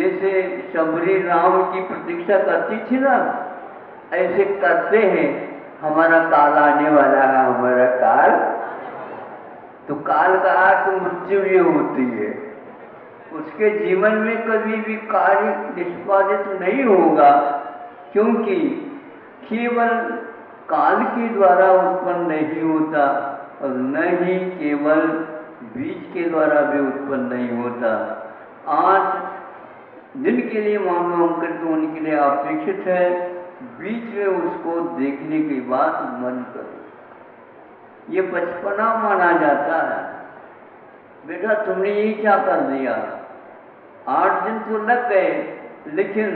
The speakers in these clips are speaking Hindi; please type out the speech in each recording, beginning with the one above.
जैसे शबरी राम की प्रतीक्षा करती थी ना, ऐसे करते हैं हमारा काल आने वाला है, हमारा काल। तो काल का अर्थ मृत्यु ये होती है। उसके जीवन में कभी भी कार्य निष्पादित नहीं होगा, क्योंकि केवल काल के द्वारा उत्पन्न नहीं होता और न ही केवल बीज के द्वारा भी उत्पन्न नहीं होता। आज दिन के लिए मानव अंकित होने के लिए अपेक्षित है, बीच में उसको देखने के बाद मन करो। ये बचपना माना जाता है। बेटा तुमने ये क्या कर दिया, 8 दिन तो लग गए, लेकिन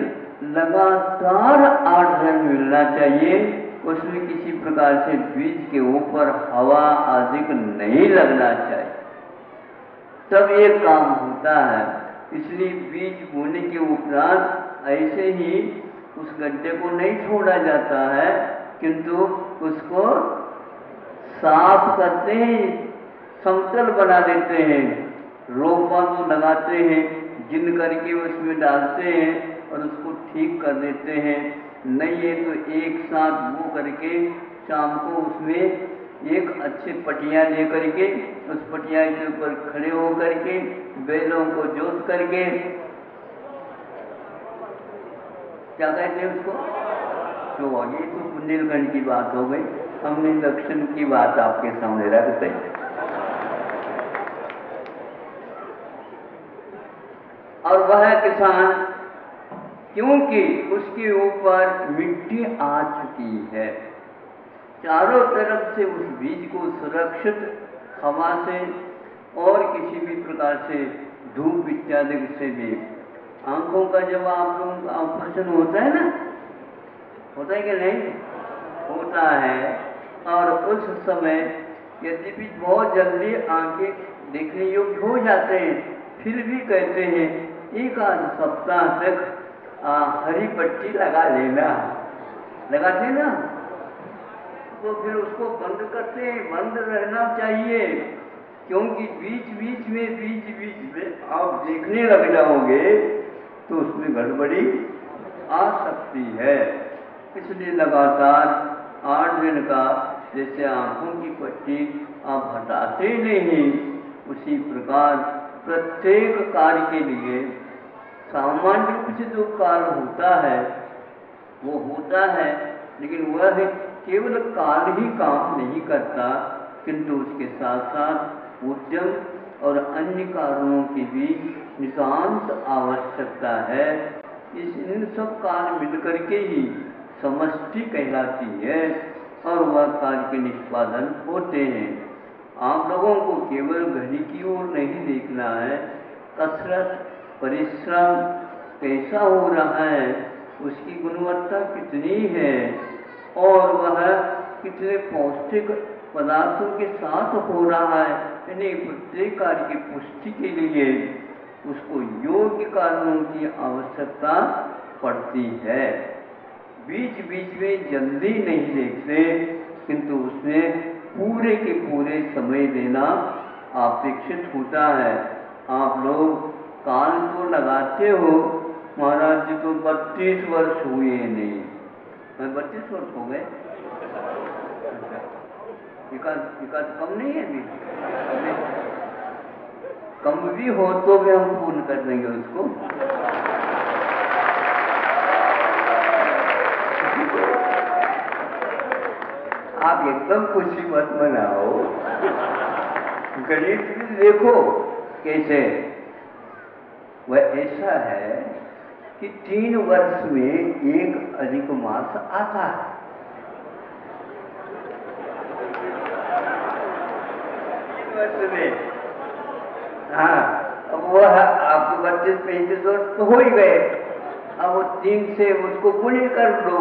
लगातार 8 दिन मिलना चाहिए, उसमें किसी प्रकार से बीज के ऊपर हवा अधिक नहीं लगना चाहिए, तब ये काम होता है। इसलिए बीज बोने के उपरांत ऐसे ही उस गड्ढे को नहीं छोड़ा जाता है, किंतु उसको साफ करते हैं, समतल बना देते हैं, रोपा तो लगाते हैं, गिन करके उसमें डालते हैं और उसको ठीक कर देते हैं। नहीं है तो एक साथ वो करके शाम को उसमें एक अच्छे पटिया ले करके उस पटिया के ऊपर खड़े हो करके बैलों को जोत करके, क्या कहते हैं उसको, तो ये तो बुंदेलखंड की बात हो गई, हमने दक्षिण की बात आपके सामने रख दी। और वह किसान, क्योंकि उसके ऊपर मिट्टी आ चुकी है, चारों तरफ से उस बीज को सुरक्षित हवा से और किसी भी प्रकार से धूप इत्यादि से भी, आंखों का जब आप लोगों का ऑपरेशन होता है ना, होता है कि नहीं होता है, और उस समय यदि भी बहुत जल्दी आंखें देखने योग्य हो जाते हैं, फिर भी कहते हैं एक आध सप्ताह तक हरी पट्टी लगा लेना, लगाते ना, तो फिर उसको बंद करते हैं, बंद रहना चाहिए, क्योंकि बीच बीच में आप देखने लग जाओगे तो उसमें गड़बड़ी आ सकती है। इसलिए लगातार 8 दिन का, जैसे आंखों की पट्टी आप हटाते नहीं, उसी प्रकार प्रत्येक कार्य के लिए सामान्य रूप से जो काल होता है वो होता है, लेकिन वह केवल काल ही काम नहीं करता, किंतु उसके साथ साथ उद्यम और अन्य कारणों की भी नितांत आवश्यकता है। इन सब काल मिलकर के ही समष्टि कहलाती है और वह कार्य के निष्पादन होते हैं। आप लोगों को केवल घड़ी की ओर नहीं देखना है, कसरत परिश्रम कैसा हो रहा है, उसकी गुणवत्ता कितनी है और वह कितने पौष्टिक पदार्थों के साथ हो रहा है, यानी प्रत्येक कार्य की पुष्टि के लिए उसको योग्य कारणों की आवश्यकता पड़ती है। बीच बीच में जल्दी नहीं देखते, किंतु उसमें पूरे के पूरे समय देना अपेक्षित होता है। आप लोग काल तो लगाते हो, महाराज जी तो 32 वर्ष हुए नहीं, 32 वर्ष हो गए, एकाध कम नहीं है अभी, कम भी हो तो भी हम पूर्ण कर देंगे उसको। आप एकदम खुशी मत मनाओ, गणित भी देखो कैसे, वह ऐसा है कि 3 वर्ष में एक अधिक मास आता है। 3 वर्ष में, हाँ, अब वह आपको 32-35 वर्ष तो हो ही गए, अब वो 3 से उसको गुणे कर लो,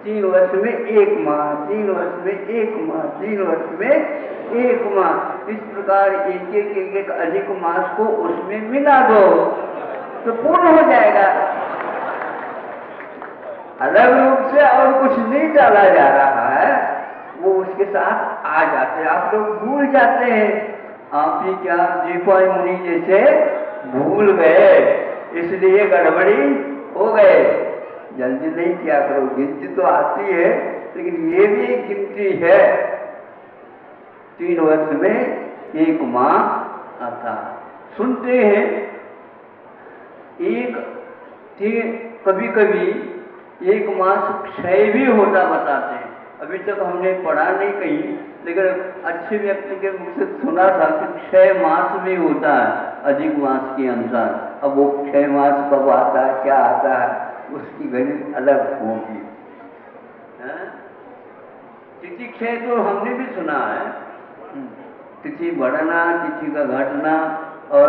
3 वर्ष में 1 माह, 3 वर्ष में 1 माह, 3 वर्ष में 1 माह, इस प्रकार एक अधिक मास को उसमें मिला दो तो पूर्ण हो जाएगा। अलग रूप से और कुछ नहीं डाला जा रहा है, वो उसके साथ आ जाते हैं, आप लोग भूल जाते हैं। आप ही क्या दीपाई मुनि जैसे भूल गए, इसलिए गड़बड़ी हो गए। जल्दी नहीं किया करो, गिनती तो आती है लेकिन ये भी एक गिनती है। 3 वर्ष में 1 माह आता। सुनते हैं कभी कभी 1 मास क्षय भी होता बताते हैं। अभी तक हमने पढ़ा नहीं कहीं, लेकिन अच्छे व्यक्ति के मुख से सुना था कि क्षय मास भी होता है अधिक मास के अनुसार। अब वो क्षय मास कब आता है, क्या आता है, उसकी गणित अलग होगी। तिथि क्षय तो हमने भी सुना है, तिथि बढ़ना, तिथि का घटना और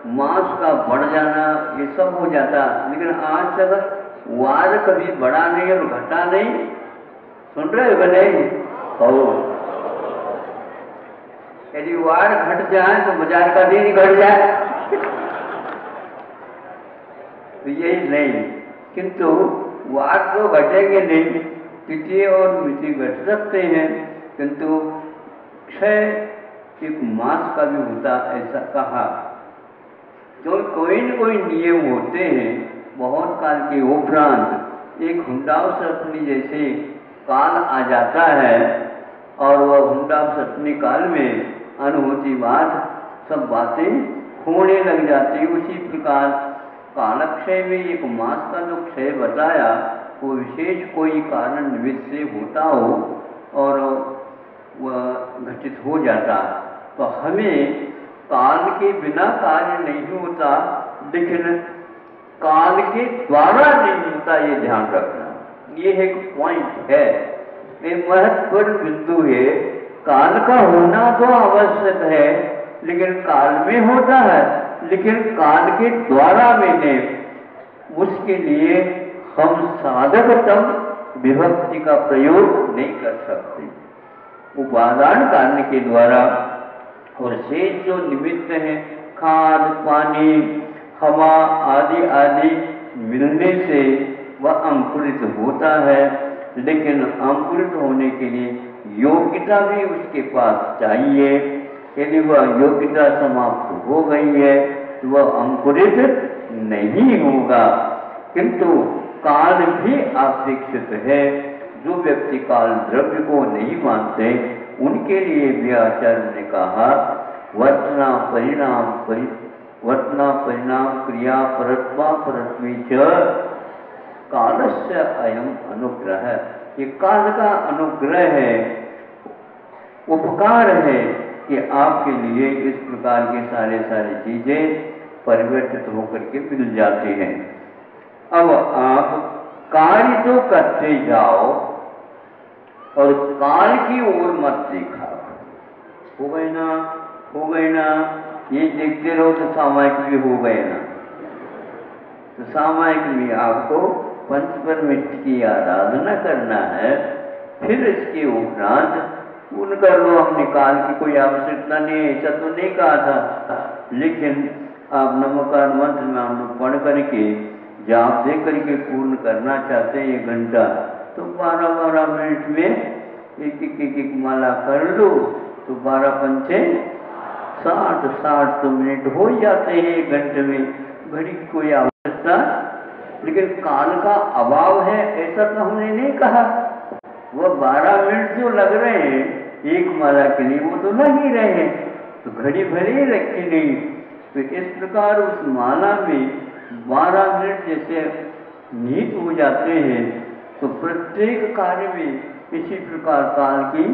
मास का बढ़ जाना, ये सब हो जाता। लेकिन आज तक वार कभी बढ़ा नहीं और घटा नहीं। सुन रहे हो नहीं? यदि वार घट जाए तो बाजार का दिन घट जाए तो यही नहीं, किंतु वार तो घटेंगे नहीं, तिथि और मिति घट सकते हैं, किंतु क्षय एक मास का भी होता, ऐसा कहा। जो कोई न कोई नियम होते हैं बहुत काल के उपरांत। एक हुंडाव सर्पनी जैसे काल आ जाता है और वह हुंडाव सर्पनी काल में अनुभूति बात सब बातें होने लग जाती। उसी प्रकार कालक्षय में 1 मास का जो क्षय बताया वो विशेष कोई कारण निमित्त से होता हो और वह घटित हो जाता। तो हमें काल के बिना कार्य नहीं होता, लेकिन काल के द्वारा नहीं होता, ये ध्यान रखना। ये एक पॉइंट है, एक महत्वपूर्ण बिंदु है। काल का होना तो आवश्यक है, लेकिन काल में होता है, लेकिन काल के द्वारा में नहीं। उसके लिए हम साधकतम विभक्ति का प्रयोग नहीं कर सकते। उपादान कारण के द्वारा और शेष जो निमित्त हैं, खाद, पानी, हवा आदि आदि मिलने से वह अंकुरित होता है। लेकिन अंकुरित होने के लिए योग्यता भी उसके पास चाहिए। यदि वह योग्यता समाप्त हो गई है तो वह अंकुरित नहीं होगा। किंतु काल भी अपेक्षित है। जो व्यक्ति काल द्रव्य को नहीं मानते उनके लिए भी आचार्य ने कहा वर्तना परिणाम क्रिया परत्मा परत्वी च कालस्य अयम अनुग्रह। ये काल का अनुग्रह है, उपकार है कि आपके लिए इस प्रकार के सारे चीजें परिवर्तित होकर के मिल जाते हैं। अब आप कार्य तो करते जाओ और काल की ओर मत देखा। हो गए ना, ये देखते रहो तो सामायिक भी हो गए ना। तो सामायिक में आपको पंचपरमेष्ठ की आराधना करना है। फिर इसके उपरांत पूर्ण कर लो। हमने काल की कोई आवश्यकता नहीं है ऐसा तो नहीं कहा था, लेकिन आप नमोकार मंत्र में हम लोग पढ़ करके जाप दे करके पूर्ण करना चाहते हैं 1 घंटा, तो 12-12 मिनट में एक माला कर लो तो 12 पंचे 60 तो मिनट हो जाते हैं 1 घंटे में। घड़ी की कोई आवश्यकता, लेकिन काल का अभाव है ऐसा तो हमने नहीं कहा। वह 12 मिनट जो लग रहे हैं एक माला के लिए वो तो लग ही रहे हैं, तो घड़ी भले ही रखी नहीं। तो इस प्रकार उस माला में 12 मिनट जैसे निहित हो जाते हैं, तो प्रत्येक कार्य में इसी प्रकार काल की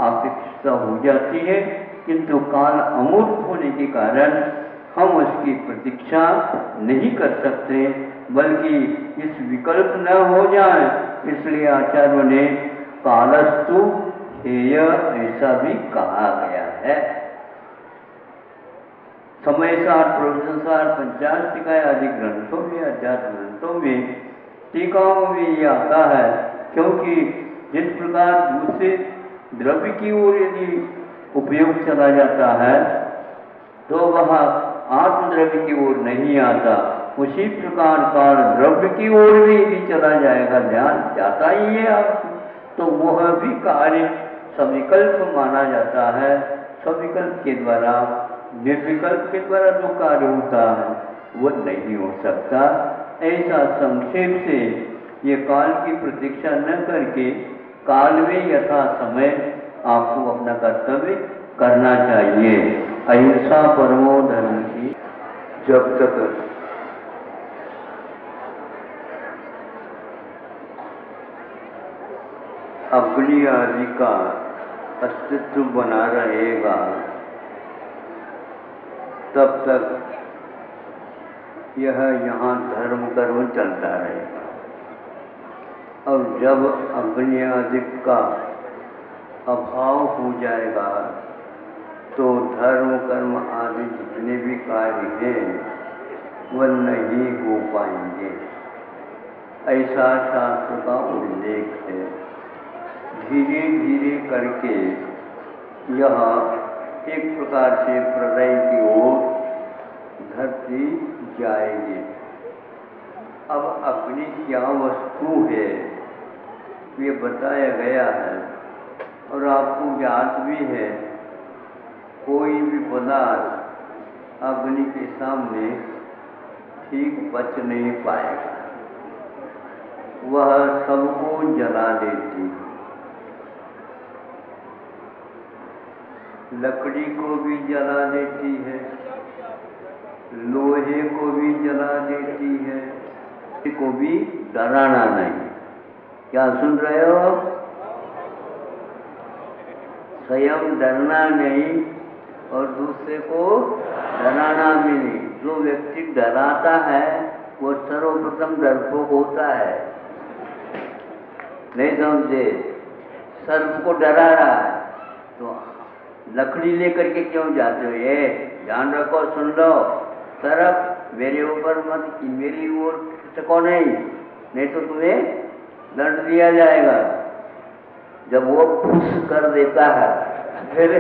अपेक्षा हो जाती है। किंतु काल अमूर्त होने के कारण हम उसकी प्रतीक्षा नहीं कर सकते, बल्कि इस विकल्प न हो जाए इसलिए आचार्यों ने कालस्तु हेय ऐसा भी कहा गया है। समयसार, प्रवचनसार, पंचाश टीकाएं आदि ग्रंथों में, अध्यात्म ग्रंथों में, टीकाओं में ये आता है। क्योंकि जिस प्रकार दूसरे द्रव्य की ओर यदि उपयोग चला जाता है तो वह आत्मद्रव्य की ओर नहीं आता, उसी प्रकार काल द्रव्य की ओर भी चला जाएगा, ध्यान जाता ही है आपको, तो वह भी कार्य सविकल्प माना जाता है। सविकल्प के द्वारा, निर्विकल्प के द्वारा जो कार्य होता है वह नहीं हो सकता। ऐसा संक्षेप से ये काल की प्रतीक्षा न करके काल में यथा समय आपको अपना कर्तव्य करना चाहिए। अहिंसा परमो धर्म की जब तक अग्नि आदि का अस्तित्व बना रहेगा तब तक यह यहाँ धर्म कर्म चलता रहेगा। और जब अग्नि आदि का अभाव हो जाएगा तो धर्म कर्म आदि जितने भी कार्य हैं वह नहीं हो पाएंगे, ऐसा शास्त्र का उल्लेख है। धीरे धीरे करके यह एक प्रकार से प्रलय की ओर धरती जाएगी। अब अग्नि क्या वस्तु है ये बताया गया है और आपको ज्ञात भी है। कोई भी पदार्थ अग्नि के सामने ठीक बच नहीं पाएगा, वह सबको जला देती है। लकड़ी को भी जला देती है, लोहे को भी जला देती है, को भी डराना नहीं। क्या सुन रहे हो? स्वयं डरना नहीं और दूसरे को डराना भी नहीं। जो व्यक्ति डराता है वो सर्वप्रथम डरपोक होता है। नहीं समझे? सर्प को डरा रहा है तो लकड़ी लेकर के क्यों जाते हो? ये ध्यान रखो, सुन लो। सर्प मेरे ऊपर मत, मेरी ओर खिसको नहीं तो तुम्हें दंड दिया जाएगा। जब वो फुस कर देता है फिर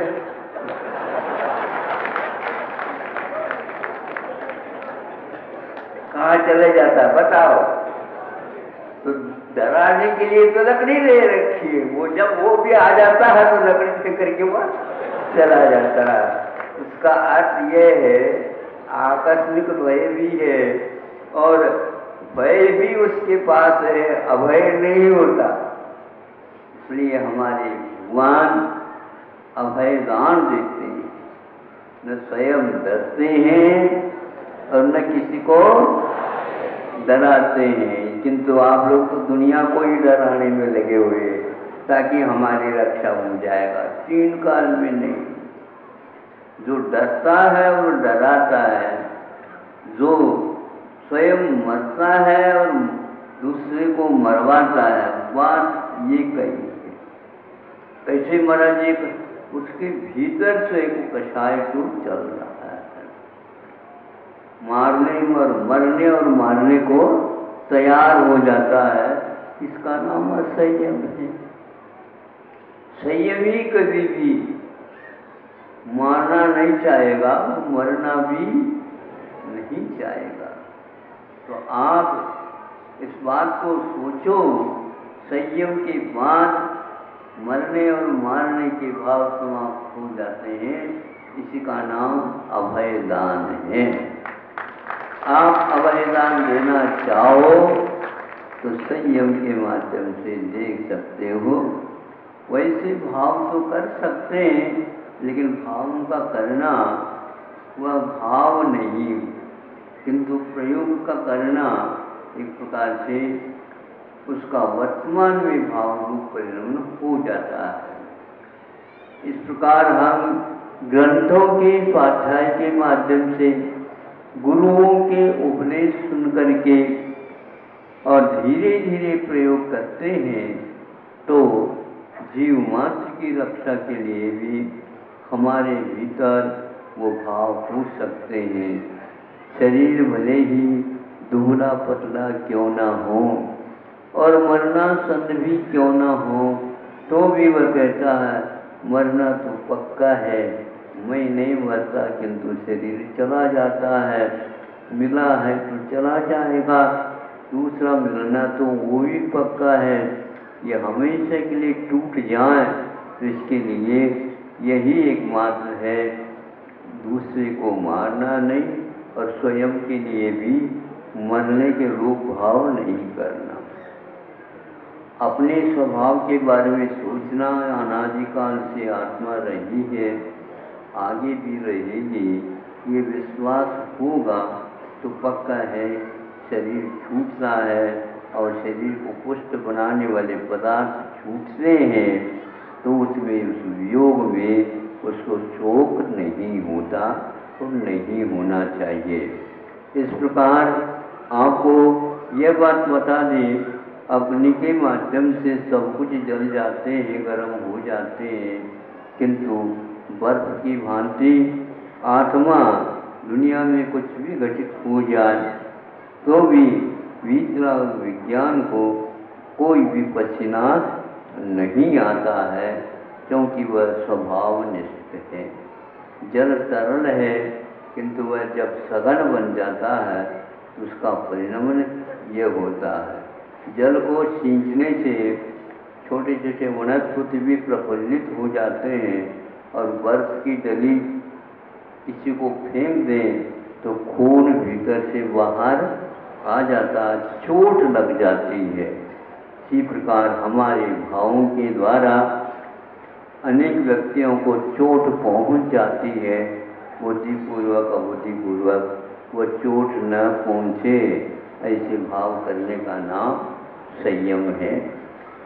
कहाँ चले जाता है बताओ? तो डराने के लिए तो लकड़ी ले रखी है। वो जब वो भी आ जाता है तो लकड़ी फेंक करके वो चला जाता है। उसका अर्थ ये है आकस्मिक भय भी है और भय भी उसके पास है, अभय नहीं होता। इसलिए हमारे भगवान अभय दान देते हैं, न स्वयं डरते हैं और न किसी को डराते हैं। किंतु आप लोग तो दुनिया को ही डराने में लगे हुए ताकि हमारी रक्षा हो जाएगा, तीन काल में नहीं। जो डरता है वो डराता है, जो स्वयं मरता है और दूसरे को मरवाता है। बात ये कही है। कैसे मरा जी? उसके भीतर से एक कषाय तो चल रहा है, मरने और मारने को तैयार हो जाता है। इसका नाम असंयम है। संयमी कभी भी मारना नहीं चाहेगा, मरना भी नहीं चाहेगा। तो आप इस बात को सोचो, संयम के बाद मरने और मारने के भाव समाप्त हो जाते हैं। इसी का नाम अभयदान है। आप अभयदान देना चाहो तो संयम के माध्यम से देख सकते हो। वैसे भाव तो कर सकते हैं, लेकिन भाव का करना वह भाव नहीं, किंतु प्रयोग का करना एक प्रकार से उसका वर्तमान में भाव रूप परिणमन हो जाता है। इस प्रकार हम ग्रंथों के स्वाध्याय के माध्यम से गुरुओं के उपदेश सुन करके और धीरे धीरे प्रयोग करते हैं तो जीव मात्र की रक्षा के लिए भी हमारे भीतर वो भाव हो सकते हैं। शरीर भले ही दुबला पतला क्यों ना हो और मरना संग भी क्यों ना हो, तो भी वह कहता है मरना तो पक्का है, मैं नहीं मरता, किंतु शरीर चला जाता है। मिला है तो चला जाएगा, दूसरा मिलना तो वो भी पक्का है। ये हमेशा के लिए टूट जाए तो इसके लिए यही एकमात्र है, दूसरे को मारना नहीं और स्वयं के लिए भी मरने के रूप भाव नहीं करना। अपने स्वभाव के बारे में सोचना, अनादिकाल से आत्मा रही है, आगे भी रहेगी, ये विश्वास होगा तो पक्का है शरीर छूटता है और शरीर को पुष्ट बनाने वाले पदार्थ छूटते हैं, तो उसमें उस वियोग में उसको शोक नहीं होता और नहीं होना चाहिए। इस प्रकार आपको यह बात बता दें, अग्नि के माध्यम से सब कुछ जल जाते हैं, गर्म हो जाते हैं, किंतु बर्फ की भांति आत्मा दुनिया में कुछ भी घटित हो जाए तो भी वीतराग विज्ञान को कोई भी पसीनात नहीं आता है, क्योंकि वह स्वभावनिष्ठ है। जल तरल है, किंतु वह जब सघन बन जाता है तो उसका परिणमन यह होता है। जल को सींचने से छोटे छोटे वनस्पति भी प्रफुल्लित हो जाते हैं, और बर्फ की डली किसी को फेंक दें तो खून भीतर से बाहर आ जाता, चोट लग जाती है। इसी प्रकार हमारे भावों के द्वारा अनेक व्यक्तियों को चोट पहुंच जाती है। बुद्धिपूर्वक अबुद्धिपूर्वक वह चोट न पहुंचे, ऐसे भाव करने का नाम संयम है।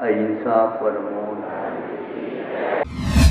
अहिंसा परमो धर्म।